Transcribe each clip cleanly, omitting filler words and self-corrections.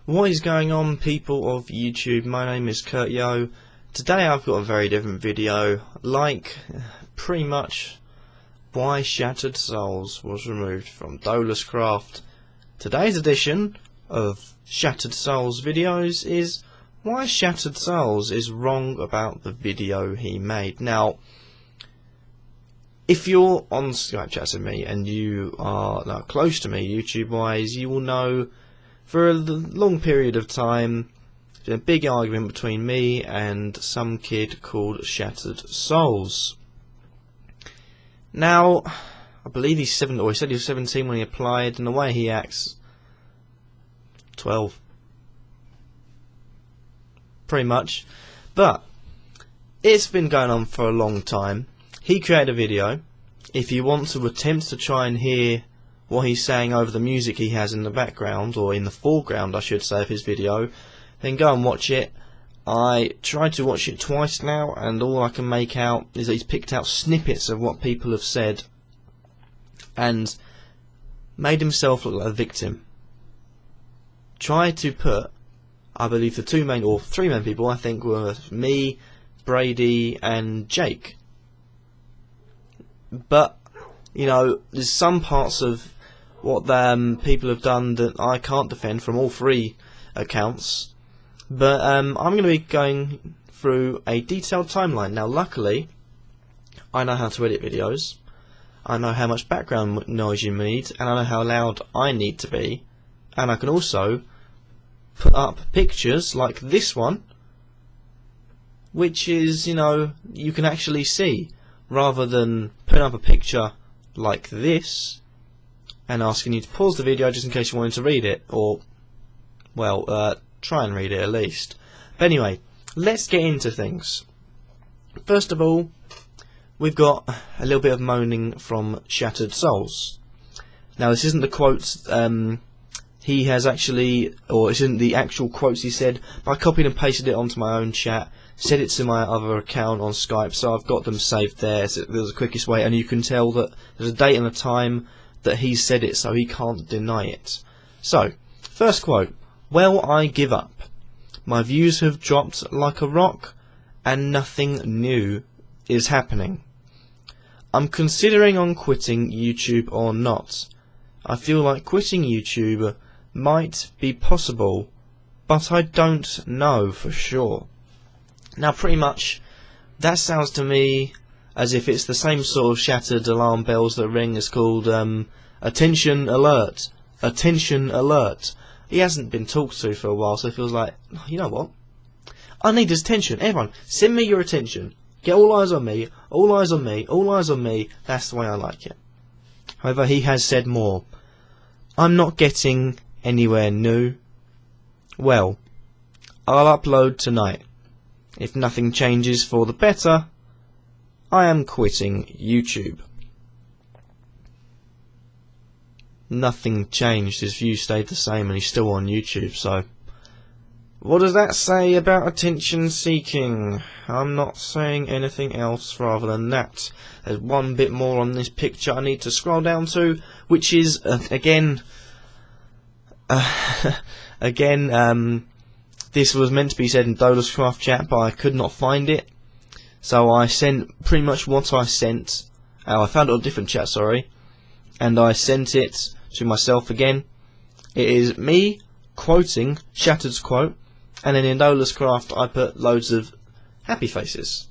What is going on, people of YouTube? My name is Kurtyoy. Today I've got a very different video, like pretty much why Shattered Souls was removed from Dolus Craft. Today's edition of Shattered Souls videos is why Shattered Souls is wrong about the video he made. Now, if you're on Skype chats with me and you are close to me YouTube wise, you will know for a long period of time there's been a big argument between me and some kid called Shattered Souls. Now, I believe he's 7, or he said he was 17 when he applied, and the way he acts, 12. Pretty much. But it's been going on for a long time. He created a video. If you want to attempt to try and hear what he's saying over the music he has in the background, or in the foreground I should say, of his video, then go and watch it. I tried to watch it twice now, and all I can make out is that he's picked out snippets of what people have said and made himself look like a victim. Tried to put, I believe the three main people I think were me, Brady and Jake. But, you know, there's some parts of what people have done that I can't defend from all three accounts. But I'm going to be going through a detailed timeline. Now, luckily, I know how to edit videos. I know how much background noise you need, and I know how loud I need to be. And I can also put up pictures like this one, which is, you know, you can actually see, rather than putting up a picture like this and asking you to pause the video just in case you wanted to read it, or, well, try and read it at least. But anyway, let's get into things. First of all, we've got a little bit of moaning from Shattered Souls. Now, this isn't the quotes he has actually, or this isn't the actual quotes he said, but I copied and pasted it onto my own chat, set it to my other account on Skype, so I've got them saved there. So there's the quickest way, and you can tell that there's a date and a time that he said it, so he can't deny it. So, first quote: "Well, I give up. My views have dropped like a rock, and nothing new is happening. I'm considering on quitting YouTube or not. I feel like quitting YouTube might be possible, but I don't know for sure." Now, pretty much, that sounds to me as if it's the same sort of shattered alarm bells that ring. It's called attention alert. Attention alert. He hasn't been talked to for a while, so it feels like, you know what? I need his attention. Everyone, send me your attention. Get all eyes on me. All eyes on me. All eyes on me. That's the way I like it. However, he has said more. "I'm not getting anywhere new. Well, I'll upload tonight. If nothing changes for the better, I am quitting YouTube." Nothing changed. His views stayed the same and he's still on YouTube, so what does that say about attention seeking? I'm not saying anything else rather than that. There's one bit more on this picture I need to scroll down to, which is again this was meant to be said in Dolus Craft chat, but I could not find it, so I sent pretty much what I sent. I found it on a different chat, sorry, and I sent it to myself again. It is me quoting Shattered's quote, and then in Dolus Craft I put loads of happy faces.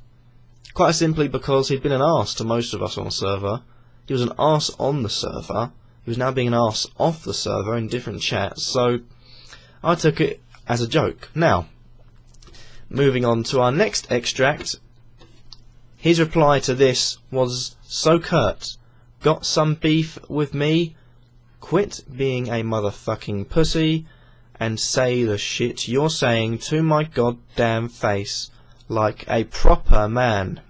Quite simply because he'd been an arse to most of us on the server. He was an arse on the server. He was now being an arse off the server in different chats, so I took it as a joke. Now, moving on to our next extract. His reply to this was so curt. "Got some beef with me? Quit being a motherfucking pussy and say the shit you're saying to my goddamn face like a proper man."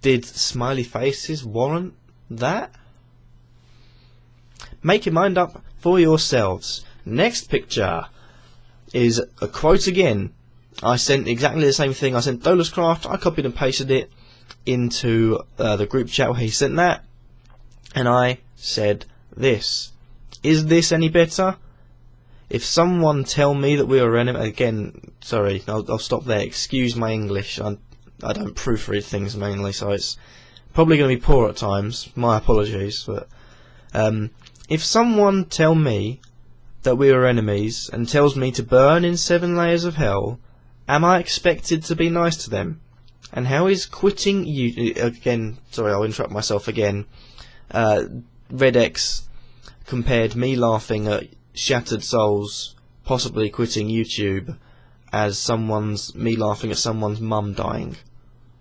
Did smiley faces warrant that? Make your mind up for yourselves. Next picture is a quote again. I sent exactly the same thing. I sent Dolus Craft, I copied and pasted it into the group chat where he sent that, and I said this: "Is this any better? if someone tell me that we are enemy, again, sorry, I'll stop there. Excuse my English. I don't proofread things mainly, so it's probably going to be poor at times. My apologies. But if someone tell me that we are enemies and tells me to burn in 7 layers of hell, am I expected to be nice to them? And how is quitting you again? Sorry, I'll interrupt myself again. RedX compared me laughing at Shattered Souls possibly quitting YouTube as me laughing at someone's mum dying.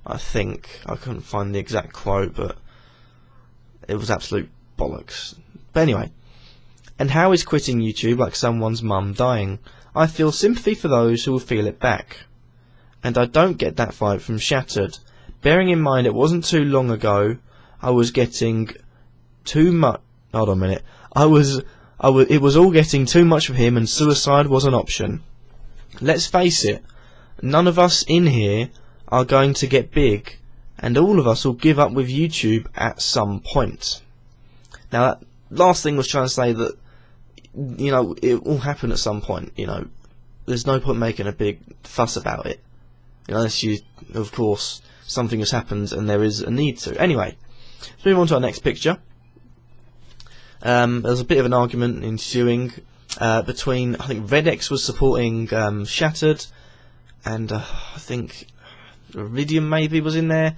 I think I couldn't find the exact quote, but it was absolute bollocks. But anyway, and how is quitting YouTube like someone's mum dying? I feel sympathy for those who will feel it back. And I don't get that vibe from Shattered. Bearing in mind it wasn't too long ago I was getting too much. Hold on a minute. It was all getting too much for him, and suicide was an option. Let's face it, none of us in here are going to get big, and all of us will give up with YouTube at some point. Now, that last thing was trying to say that, you know, it will happen at some point. You know, there's no point making a big fuss about it, unless you, of course, something has happened and there is a need to. Anyway, let's move on to our next picture. There was a bit of an argument ensuing between, I think RedX was supporting Shattered, and I think Iridium maybe was in there,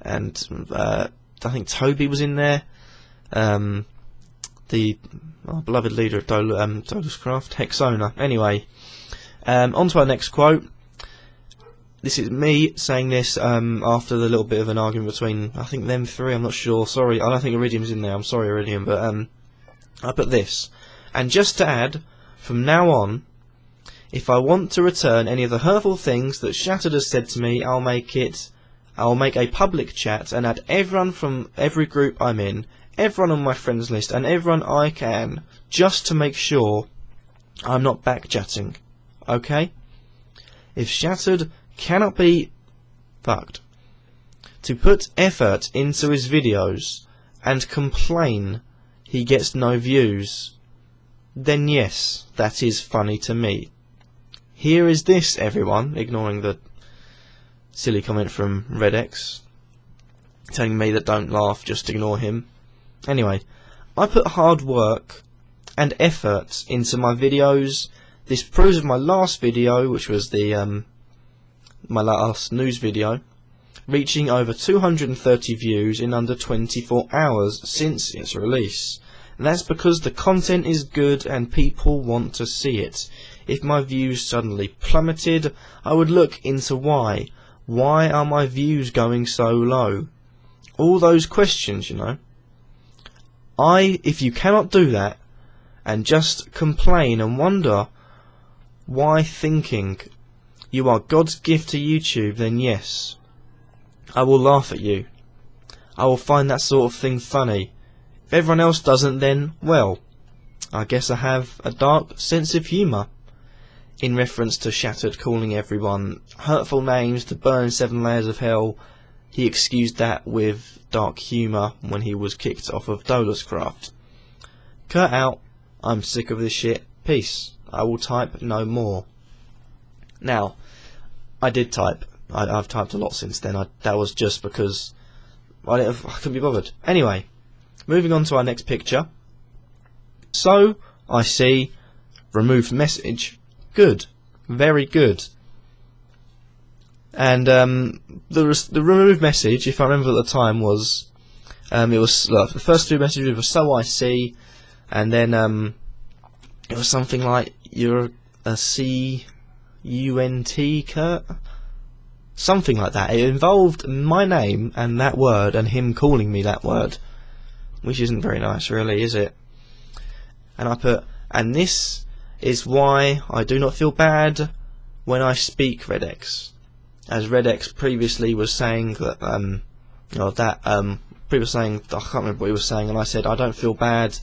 and I think Toby was in there, the beloved leader of Douglas Craft, Hexona. Anyway, on to our next quote. This is me saying this after the little bit of an argument between, I think, them three, I'm not sure, sorry, I don't think Iridium's in there, I'm sorry Iridium, but I put this. And just to add, from now on, if I want to return any of the hurtful things that Shattered has said to me, I'll make a public chat and add everyone from every group I'm in, everyone on my friends list, and everyone I can, just to make sure I'm not back-chatting. Okay? If Shattered cannot be fucked to put effort into his videos and complain he gets no views, then yes, that is funny to me. Here is this, everyone, ignoring the silly comment from RedX, telling me that don't laugh, just ignore him. Anyway, I put hard work and effort into my videos. This proves with my last video, which was the my last news video, reaching over 230 views in under 24 hours since its release. And that's because the content is good and people want to see it. If my views suddenly plummeted, I would look into why. Why are my views going so low? All those questions, you know. If you cannot do that and just complain and wonder why, thinking you are God's gift to YouTube, then yes, I will laugh at you. I will find that sort of thing funny. If everyone else doesn't, then, well, I guess I have a dark sense of humour. In reference to Shattered calling everyone hurtful names to burn 7 layers of hell, he excused that with dark humour when he was kicked off of Douglas Craft. Cut out. I'm sick of this shit. Peace. I will type no more. Now, I did type. I've typed a lot since then. That was just because I couldn't be bothered. Anyway, moving on to our next picture. So, I see removed message. Good. Very good. And the removed message, if I remember at the time, was it was the first 2 messages were "so I see," and then it was something like "you're a CUNT, Kurt," something like that. It involved my name and that word, and him calling me that word, which isn't very nice, really, is it? And I put, and this is why I do not feel bad when I speak, RedX. As RedX previously was saying that, previously saying, I can't remember what he was saying, and I said I don't feel bad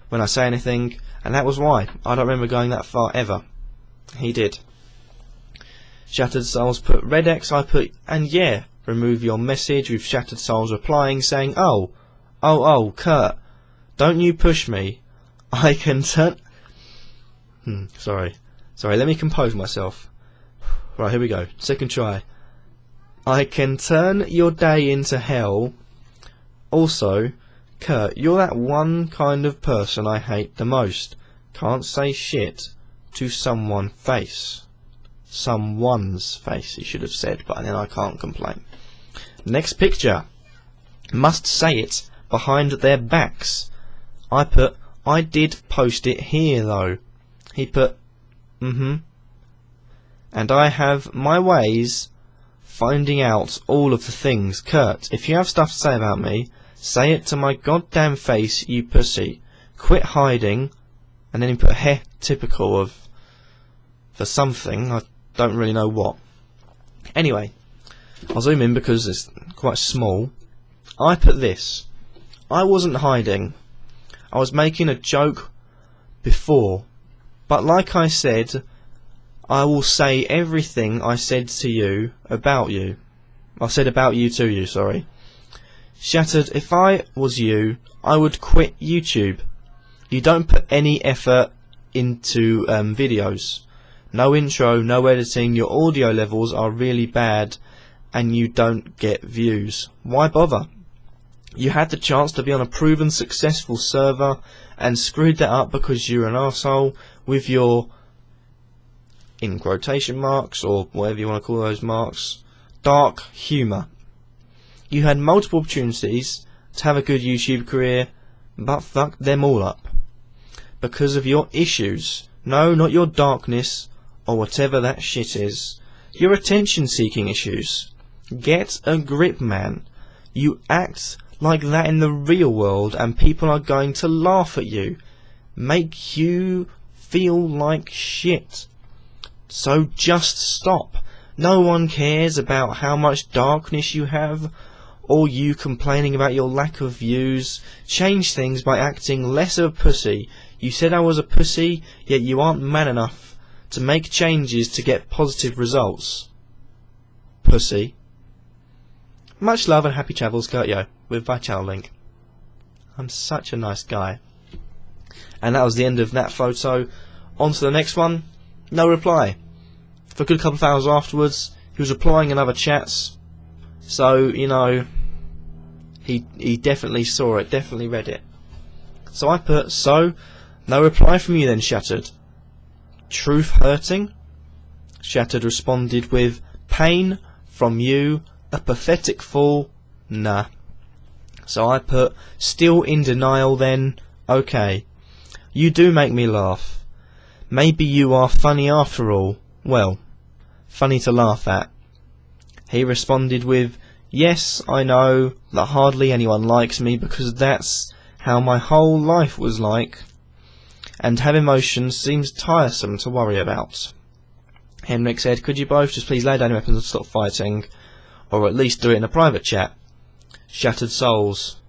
when I say anything, and that was why. I don't remember going that far ever. He did. Shattered Souls put RedX, I put, and yeah, remove your message, with Shattered Souls replying saying, oh, Kurt, don't you push me. I can turn... Sorry, let me compose myself. Right, here we go. Second try. I can turn your day into hell. Also, Kurt, you're that one kind of person I hate the most. Can't say shit to someone's face. Someone's face, he should have said, but then I can't complain. Next picture. Must say it behind their backs. I put, I did post it here though. He put, and I have my ways finding out all of the things. Kurt, if you have stuff to say about me, say it to my goddamn face, you pussy. Quit hiding. And then he put heh, typical of, for something, I don't really know what. Anyway, I'll zoom in because it's quite small. I put this. I wasn't hiding. I was making a joke before. But like I said, I will say everything I said to you about you. I said about you to you, sorry. Shattered, if I was you, I would quit YouTube. You don't put any effort into videos. No intro, no editing, your audio levels are really bad and you don't get views. Why bother? You had the chance to be on a proven successful server and screwed that up because you're an arsehole with your, in quotation marks, or whatever you want to call those marks, dark humour. You had multiple opportunities to have a good YouTube career, but fucked them all up. Because of your issues. No, not your darkness, or whatever that shit is. Your attention-seeking issues. Get a grip, man. You act like that in the real world, and people are going to laugh at you. Make you feel like shit. So just stop. No one cares about how much darkness you have, or you complaining about your lack of views. Change things by acting less of a pussy. You said I was a pussy, yet you aren't man enough to make changes to get positive results. Pussy. Much love and happy travels, Kurtyoy, with my channel link. I'm such a nice guy. And that was the end of that photo. On to the next one. No reply. For a good couple of hours afterwards, he was replying in other chats. So, you know, he definitely saw it, definitely read it. So I put, so, no reply from you then, Shattered. Truth hurting? Shattered responded with, pain from you, a pathetic fool, nah. So I put, still in denial then, okay. You do make me laugh. Maybe you are funny after all. Well, funny to laugh at. He responded with, yes, I know that hardly anyone likes me because that's how my whole life was like, and have emotions seems tiresome to worry about. Henrik said, could you both just please lay down your weapons and stop fighting, or at least do it in a private chat? Shattered souls.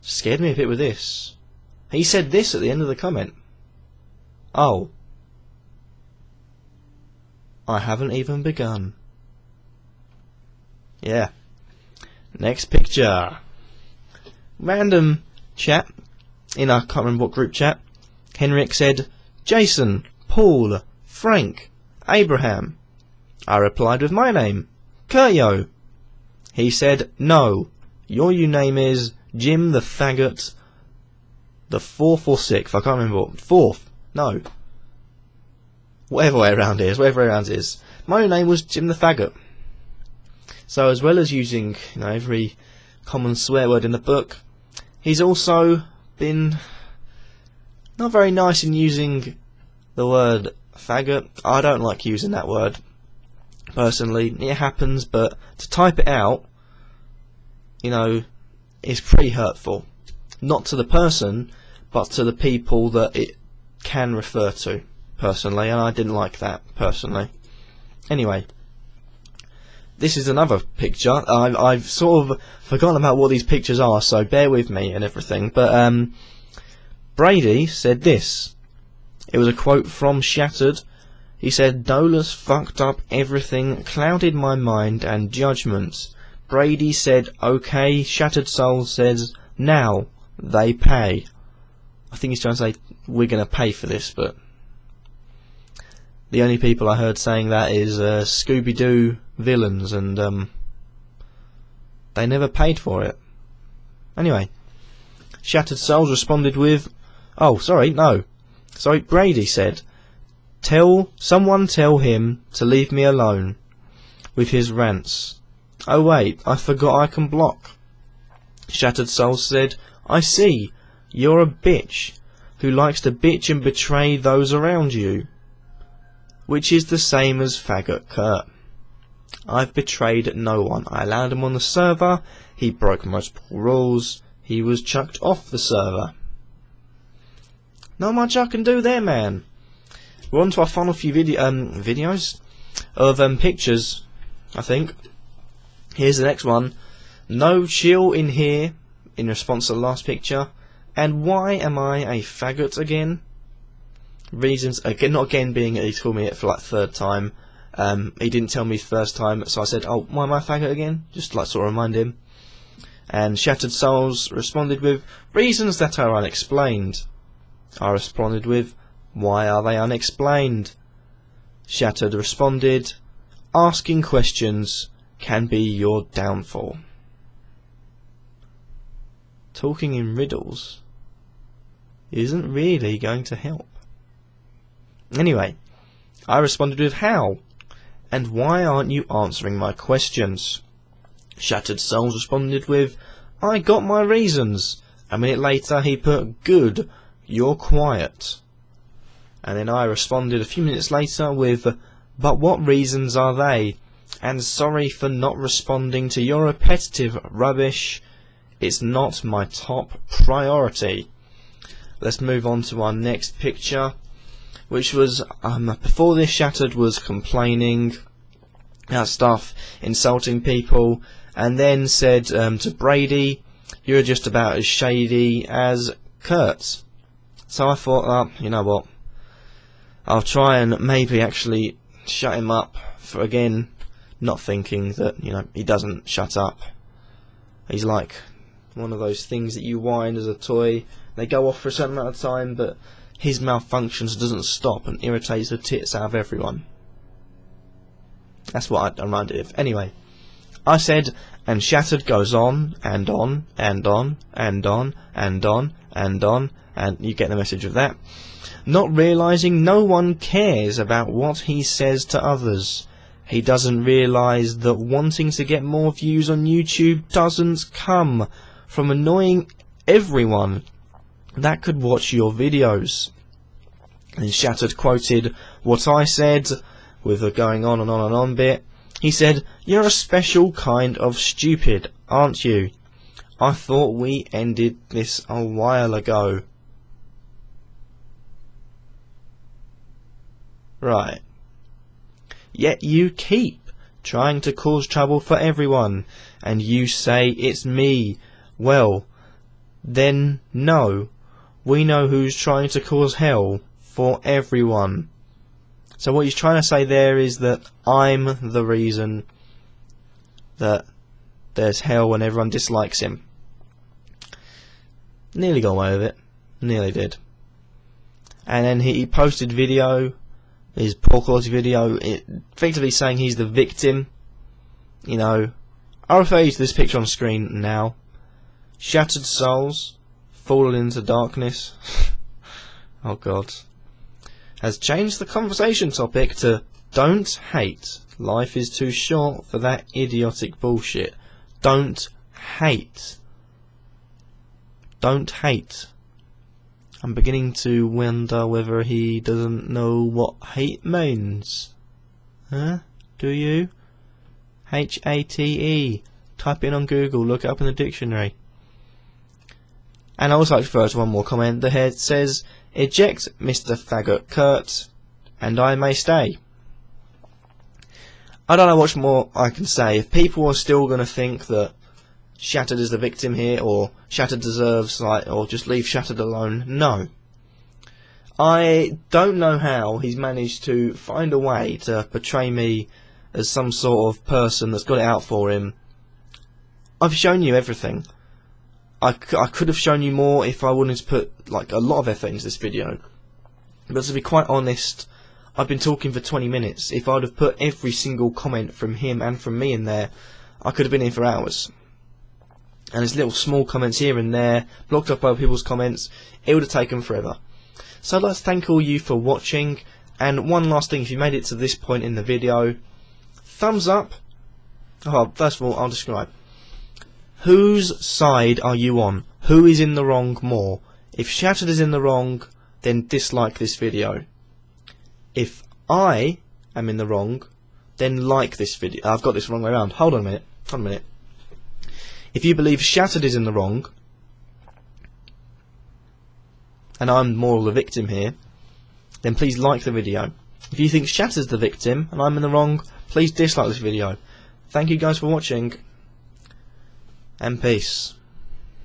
Scared me a bit with this. He said this at the end of the comment. Oh. I haven't even begun. Yeah. Next picture. Random chat. In I can't remember what group chat. Henrik said, Jason, Paul, Frank, Abraham. I replied with my name, Kurtyoy. He said, no, your name is Jim the Faggot, the 4th or 6th, I can't remember what, 4th, no. Whatever way around it is, whatever way around it is. My name was Jim the Faggot. So as well as using, you know, every common swear word in the book, he's also been not very nice in using the word faggot. I don't like using that word personally. It happens, but to type it out, you know, is pretty hurtful. Not to the person, but to the people that it can refer to personally, and I didn't like that personally. Anyway, this is another picture. I've sort of forgotten about what these pictures are, so bear with me and everything. But Brady said this. It was a quote from Shattered. He said, Dolus fucked up everything, clouded my mind and judgment. Brady said, okay. Shattered Soul says, now they pay. I think he's trying to say we're going to pay for this, but the only people I heard saying that is Scooby-Doo villains, and they never paid for it. Anyway, Shattered Souls responded with, Brady said, someone tell him to leave me alone with his rants. Oh wait, I forgot I can block. Shattered Souls said, I see, you're a bitch who likes to bitch and betray those around you. Which is the same as Faggot Kurt. I've betrayed no one. I allowed him on the server, he broke multiple rules, he was chucked off the server. Not much I can do there, man. We're on to our final few videos of pictures, I think. Here's the next one. No chill in here, in response to the last picture. And why am I a faggot again? Reasons, again, not again being he told me it for like third time. He didn't tell me first time, so I said, oh, why am I a faggot again? Just like sort of remind him. And Shattered Souls responded with, reasons that are unexplained. I responded with, why are they unexplained? Shattered responded, asking questions can be your downfall. Talking in riddles isn't really going to help. Anyway, I responded with how? And why aren't you answering my questions? Shattered Souls responded with, I got my reasons. A minute later he put, good, you're quiet. And then I responded a few minutes later with, but what reasons are they? And sorry for not responding to your repetitive rubbish. It's not my top priority. Let's move on to our next picture, which was, before this Shattered was complaining about stuff, insulting people, and then said to Brady, you're just about as shady as Kurt. So I thought, you know what, I'll try and maybe actually shut him up for again, not thinking that, you know, he doesn't shut up. He's like one of those things that you wind as a toy. They go off for a certain amount of time, but his malfunctions doesn't stop and irritates the tits out of everyone. That's what I reminded of. Anyway, I said, and Shattered goes on and on and on and on and on and on, and you get the message of that. Not realising no one cares about what he says to others. He doesn't realise that wanting to get more views on YouTube doesn't come from annoying everyone that could watch your videos. And Shattered quoted what I said with a going on and on and on bit. He said, you're a special kind of stupid, aren't you? I thought we ended this a while ago. Right. Yet you keep trying to cause trouble for everyone, and you say it's me. Well, then no. We know who's trying to cause hell for everyone. So what he's trying to say there is that I'm the reason that there's hell and everyone dislikes him. Nearly got away with it. Nearly did. And then he posted video, his poor quality video, effectively saying he's the victim. You know, I'll refer you to this picture on screen now. Shattered Souls, fallen into darkness. Oh God. Has changed the conversation topic to don't hate. Life is too short for that idiotic bullshit. Don't hate. Don't hate. I'm beginning to wonder whether he doesn't know what hate means. Huh? Do you? H-A-T-E. Type in on Google, look it up in the dictionary. And I also like to refer to one more comment. The head says, eject Mr. Faggot Kurt, and I may stay. I don't know much more I can say. If people are still going to think that Shattered is the victim here, or Shattered deserves, or just leave Shattered alone, no. I don't know how he's managed to find a way to portray me as some sort of person that's got it out for him. I've shown you everything. I could have shown you more if I wanted to put like a lot of effort into this video. But to be quite honest, I've been talking for 20 minutes. If I'd have put every single comment from him and from me in there, I could have been here for hours. And there's little small comments here and there, blocked up by people's comments. It would have taken forever. So I'd like to thank all you for watching. And one last thing, if you made it to this point in the video, thumbs up. Oh, first of all, I'll describe. Whose side are you on? Who is in the wrong more? If Shattered is in the wrong, then dislike this video. If I am in the wrong, then like this video. I've got this wrong way around. Hold on a minute. If you believe Shattered is in the wrong, and I'm more of the victim here, then please like the video. If you think Shattered's the victim and I'm in the wrong, please dislike this video. Thank you guys for watching, and peace.